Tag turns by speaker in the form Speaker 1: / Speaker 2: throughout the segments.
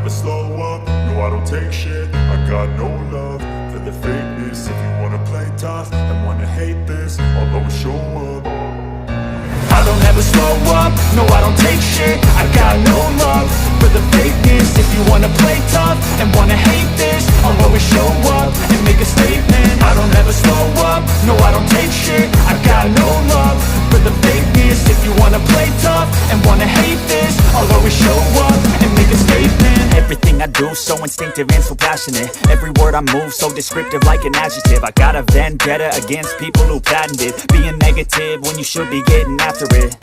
Speaker 1: never slow up, no I don't take shit. I got no love for the fakeness. If you wanna play tough and wanna hate this, I'll always show up. I don't ever slow up, no I don't take shit. I got no love for the fakeness. If you wanna play tough and wanna hate this, I'll always show up and make a statement. I don't ever slow up, no I don't take shit. I got no love for the fakeness. If you wanna play tough and wanna hate this, I'll always show up and make a statement.
Speaker 2: Everything I do so instinctive and so passionate. Every word I move so descriptive like an adjective. I got a vendetta against people who patented being negative when you should be getting after it.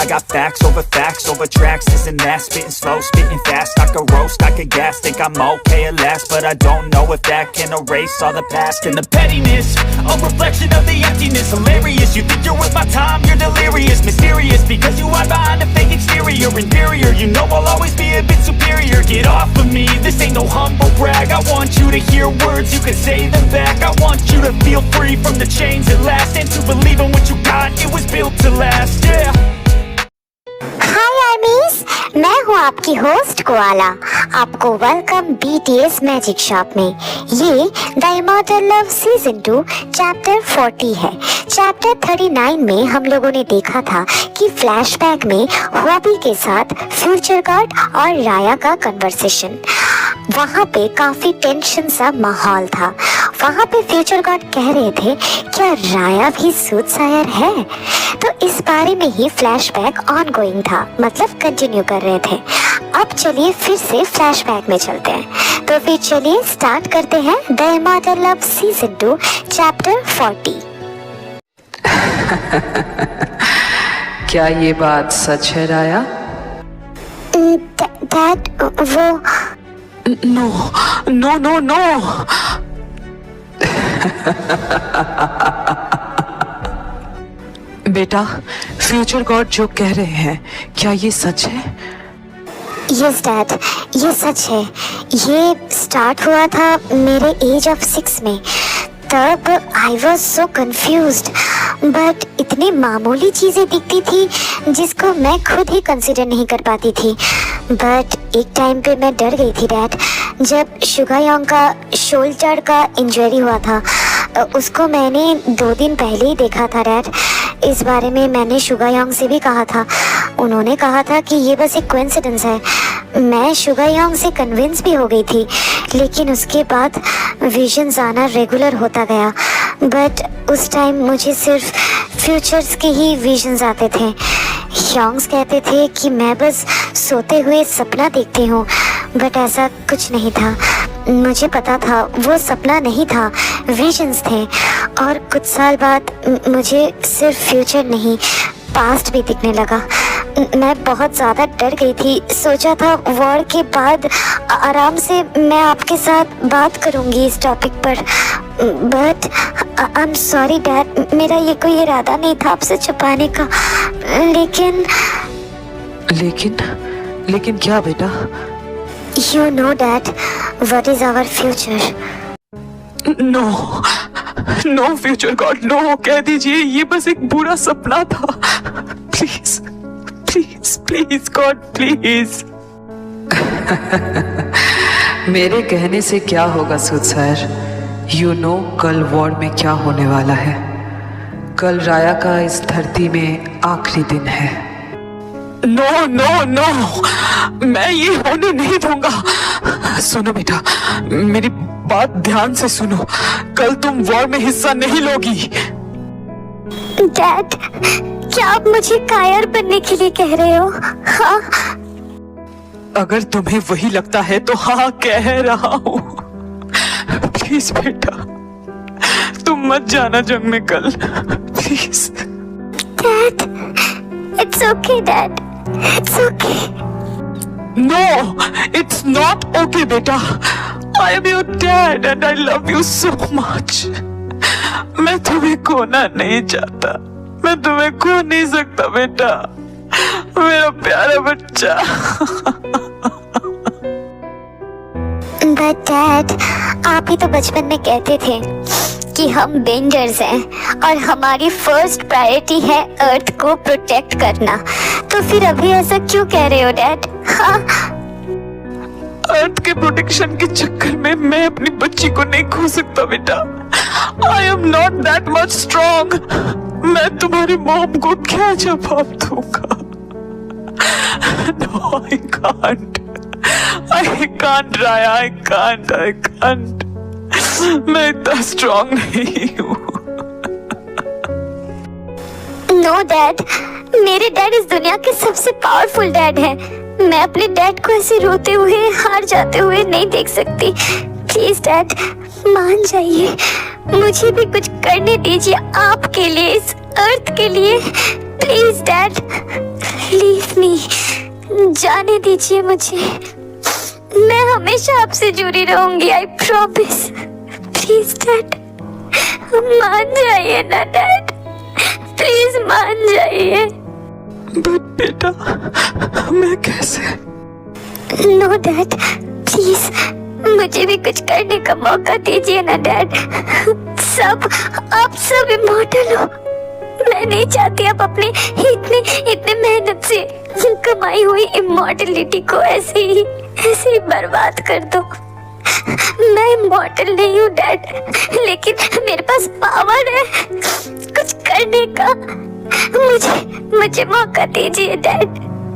Speaker 2: I got facts over tracks, this and that. Spitting slow, spitting fast. I could roast, I could gas. Think I'm okay at last, but I don't know if that can erase all the past. And the pettiness, a reflection of the emptiness. Hilarious, you think you're worth my time, you're delirious. Mysterious, because you hide behind a fake exterior. Inferior, you know I'll always be a bit superior. Get off of me, this ain't no humble brag. I want you to hear words, you can say them back. I want you to feel free from the chains at last, and to believe in what you got, it was built to last, yeah.
Speaker 3: हाय आर्मीज, मैं हूँ आपकी host koala. आपको welcome BTS magic shop में। ये the immortal love season 2 chapter 40 है। Chapter 39 में हम लोगों ने देखा था कि फ्लैशबैक में हॉबी के साथ फ्यूचर गॉड और राया का कन्वर्सेशन, वहाँ पे काफी टेंशन सा माहौल था। वहाँ पे फ्यूचर गॉड कह रहे थे क्या राया भी सूटसायर है, तो इस बारे में ही फ्लैशबैक ऑनगोइंग था, मतलब कंटिन्यू कर रहे थे। अब चलिए फिर से फ्लैशबैक में चलते हैं। तो फिर चलिए स्टार्ट करते हैं the immortal love season 2 chapter 40।
Speaker 4: क्या ये बात सच है राया?
Speaker 3: डैड वो
Speaker 4: नो नो नो नो बेटा, फ्यूचर गॉड जो कह रहे हैं क्या ये सच है?
Speaker 3: यस डैड, ये सच है। ये स्टार्ट हुआ था मेरे एज ऑफ 6 में। तब I was so confused, but इतनी मामूली चीज़ें दिखती थी जिसको मैं खुद ही कंसिडर नहीं कर पाती थी। बट एक टाइम पे मैं डर गई थी डैड, जब शुगायोंग का शोल्डर का इंजरी हुआ था। उसको मैंने 2 दिन पहले ही देखा था डैड। इस बारे में मैंने शुगायोंग से भी कहा था। उन्होंने कहा था कि ये बस एक कोइंसिडेंस है। मैं शुगायोंग से कन्विंस भी हो गई थी, लेकिन उसके बाद विजन्स आना रेगुलर होता गया। बट उस टाइम मुझे सिर्फ फ्यूचर्स के ही विजन्स आते थे। योंग्स कहते थे कि मैं बस सोते हुए सपना देखती हूँ, बट ऐसा कुछ नहीं था। मुझे पता था वो सपना नहीं था, विजन्स थे। और कुछ साल बाद मुझे सिर्फ फ्यूचर नहीं, पास्ट भी दिखने लगा। मैं बहुत ज़्यादा डर गई थी। सोचा था वॉर के बाद आराम से मैं आपके साथ बात करूँगी इस टॉपिक पर, but I am sorry dad, मेरा ये कोई इरादा नहीं था आपसे छुपाने का। लेकिन क्या बेटा? You know Dad, what is our future?
Speaker 4: No future god, no, कह दीजिए ये बस एक बुरा सपना था। Please please please god please. मेरे कहने से क्या होगा सूटसायर? यू नो कल वॉर में क्या होने वाला है। कल राया का इस धरती में आखिरी दिन है। नो नो नो, मैं ये होने नहीं दूंगा। सुनो बेटा, मेरी बात ध्यान से सुनो। कल तुम वॉर में हिस्सा नहीं लोगी।
Speaker 3: डैड, क्या आप मुझे कायर बनने के लिए कह रहे हो? हाँ?
Speaker 4: अगर तुम्हें वही लगता है तो हाँ कह रहा हूँ। प्लीज बेटा, तुम मत जाना जंग में कल, प्लीज।
Speaker 3: Dad, it's okay dad, it's okay.
Speaker 4: No, it's not okay बेटा। I am your dad and I love you so much. मैं तुम्हें खोना नहीं चाहता, मैं तुम्हें खो नहीं सकता बेटा, मेरा प्यारा बच्चा।
Speaker 3: बट डैड, आप ही तो बचपन में कहते थे कि हम बेंजर्स हैं और हमारी फर्स्ट प्रायोरिटी है अर्थ को प्रोटेक्ट करना। तो फिर अभी ऐसा क्यों कह रहे हो डैड? हाँ?
Speaker 4: अर्थ के प्रोटेक्शन के चक्कर में मैं अपनी बच्ची को नहीं खो सकता बेटा। I am not that much strong. मैं तुम्हारी मॉम को क्या जवाब दूंगा? No I can't, Raya, I can't. मैं इतना स्ट्रॉन्ग नहीं हूँ।
Speaker 3: नो डैड, मेरे डैड इस दुनिया के सबसे पावरफुल डैड हैं। मैं अपने डैड को ऐसे रोते हुए, हार जाते हुए नहीं देख सकती। प्लीज डैड, मान जाइए, मुझे भी कुछ करने दीजिए आपके लिए, इस अर्थ के लिए। प्लीज डैड, लीव मी, जाने दीजिए मुझे। मैं हमेशा आपसे जुड़ी रहूंगी, आई प्रॉमिस। प्लीज डैड, मान जाइए ना डैड, प्लीज मान जाइए।
Speaker 4: बट बेटा, मैं कैसे?
Speaker 3: नो डैड, प्लीज मुझे भी कुछ करने का मौका दीजिए ना डैड। आप सब इमॉर्टल हो। मैं नहीं चाहती आप अपने इतने मेहनत से कमाई हुई इमॉर्टलिटी को ऐसे ही बर्बाद कर दो। मैं इमॉर्टल नहीं हूँ डैड, लेकिन मेरे पास पावर है कुछ करने का। मुझे मौका दीजिए डैड,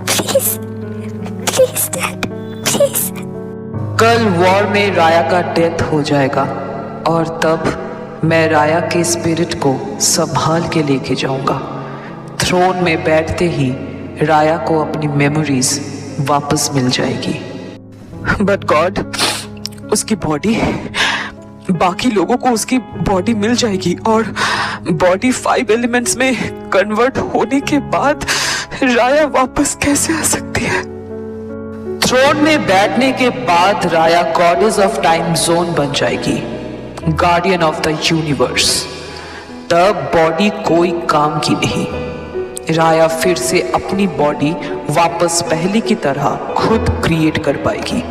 Speaker 3: प्लीज डैड, प्लीज।
Speaker 4: कल वॉर में राया का डेथ हो जाएगा और तब मैं राया के स्पिरिट को संभाल के लेके जाऊंगा। थ्रोन में बैठते ही राया को अपनी मेमोरीज वापस मिल जाएगी। बट गॉड, उसकी बॉडी, बाकी लोगों को उसकी बॉडी मिल जाएगी और बॉडी 5 एलिमेंट्स में कन्वर्ट होने के बाद राया वापस कैसे आ सकती है? थ्रोन में बैठने के बाद राया गॉडेस ऑफ टाइम जोन बन जाएगी, गार्डियन ऑफ द यूनिवर्स। तब बॉडी कोई काम की नहीं। राया फिर से अपनी बॉडी वापस पहले की तरह खुद क्रिएट कर पाएगी।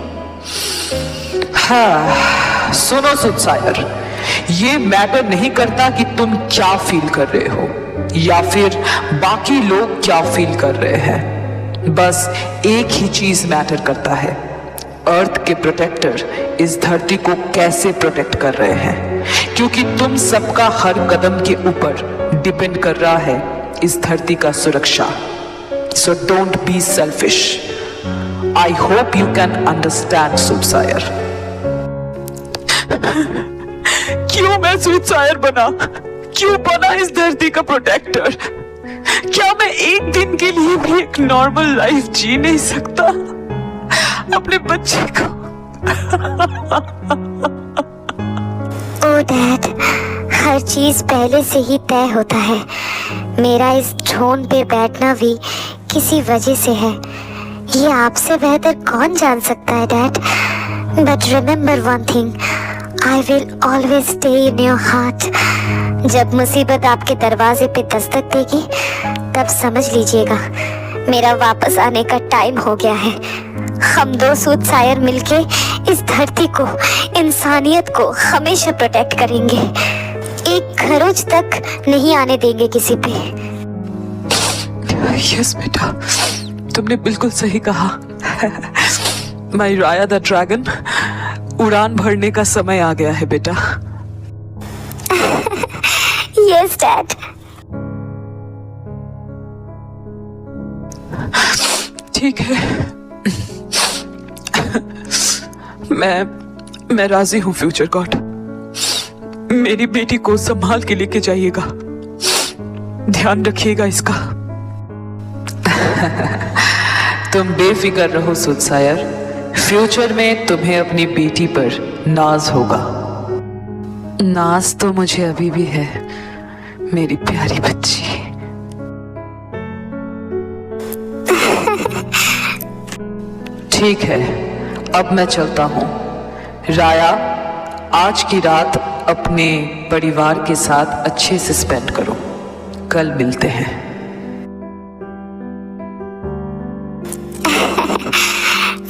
Speaker 4: हाँ, सुनो सुदसायर, ये मैटर नहीं करता कि तुम क्या फील कर रहे हो या फिर बाकी लोग क्या फील कर रहे हैं। बस एक ही चीज मैटर करता है, अर्थ के प्रोटेक्टर इस धरती को कैसे प्रोटेक्ट कर रहे हैं, क्योंकि तुम सबका हर कदम के ऊपर डिपेंड कर रहा है इस धरती का सुरक्षा। So don't be selfish. I hope you can understand सुदसायर। क्यों मैं सुदसायर बना? क्यों बना इस धरती का प्रोटेक्टर? क्या मैं एक दिन के लिए भी एक नॉर्मल लाइफ जी नहीं सकता अपने बच्चे को?
Speaker 3: ओ डैड, हर चीज पहले से ही तय होता है। मेरा इस थ्रोन पे बैठना भी किसी वजह से है। ये आपसे बेहतर कौन जान सकता है dad. But remember one thing, I will always stay in your heart. जब मुसीबत आपके दरवाजे पे दस्तक देगी, तब समझ लीजिएगा मेरा वापस आने का टाइम हो गया है। हम दो सूदसायर मिलके इस धरती को, इंसानियत को हमेशा प्रोटेक्ट करेंगे। एक खरोच तक नहीं आने देंगे किसी पे।
Speaker 4: यस बेटा, तुमने बिल्कुल सही कहा। माय राया द ड्रैगन, उड़ान भरने का समय आ गया है बेटा।
Speaker 3: Yes dad.
Speaker 4: ठीक है, मैं राजी हूँ फ्यूचर गॉड। मेरी बेटी को संभाल के लेके जाइएगा, ध्यान रखिएगा इसका। तुम बेफिक्र रहो सुदसायर, फ्यूचर में तुम्हें अपनी बेटी पर नाज होगा। नाज तो मुझे अभी भी है, मेरी प्यारी बच्ची। ठीक है, अब मैं चलता हूँ। राया, आज की रात अपने परिवार के साथ अच्छे से स्पेंड करो। कल मिलते हैं।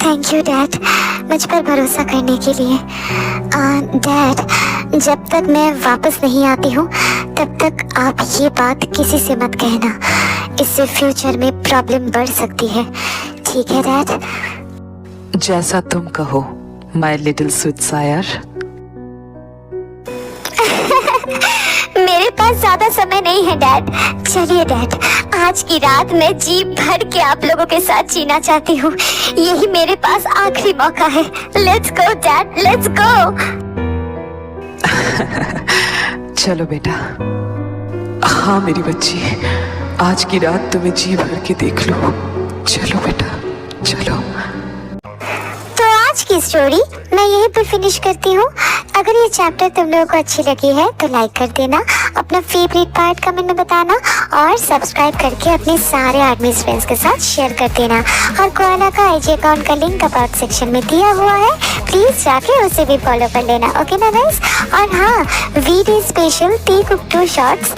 Speaker 3: थैंक यू डैड, मुझ पर भरोसा करने के लिए। डैड, जब तक मैं वापस नहीं आती हूँ, तब तक आप ये बात किसी से मत कहना। इससे फ्यूचर में प्रॉब्लम बढ़ सकती है। ठीक है डैड?
Speaker 4: जैसा तुम कहो। माय लिटिल सूटसायर।
Speaker 3: मेरे पास ज्यादा समय नहीं है डैड। चलिए डैड, आज की रात मैं जी भर के आप लोगों के साथ जीना चाहती हूँ। यही मेरे पास आखिरी मौका है। Let's go dad, let's go.
Speaker 4: चलो बेटा। हाँ मेरी बच्ची, आज की रात तुम्हें जी भर के देख लो। चलो बेटा, चलो।
Speaker 3: तो आज की स्टोरी मैं यहीं पर फिनिश करती हूँ। अगर ये चैप्टर तुम लोगों को अच्छी लगी है तो लाइक कर देना, अपना फेवरेट पार्ट कमेंट में बताना और सब्सक्राइब करके अपने सारे आर्मी फ्रेंड्स के साथ शेयर कर देना। और कोआला का आईजी अकाउंट का लिंक अबाउट सेक्शन में दिया हुआ है, प्लीज जाके उसे भी फॉलो कर लेना। ओके ना गाइस? और हाँ, video special T cook 2 shorts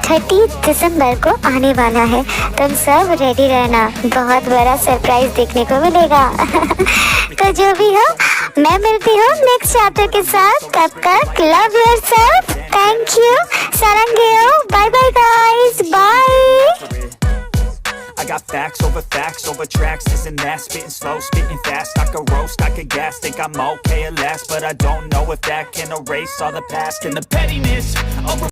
Speaker 3: 30 दिसंबर को आने वाला है। तुम सब रेडी रहना, बहुत बड़ा सरप्राइज देखने को मिलेगा। तो जो भी हो, मैं मिलती हूँ नेक्स्ट चैप्टर के साथ। तब तक लव योरसेल्फ, थैंक यू, सारंगेओ, bye bye guys, bye.
Speaker 2: I got facts over tracks, isn't that spitting slow, spitting fast, I could roast, I could gas, think I'm okay at last, but I don't know if that can erase all the past and the pettiness over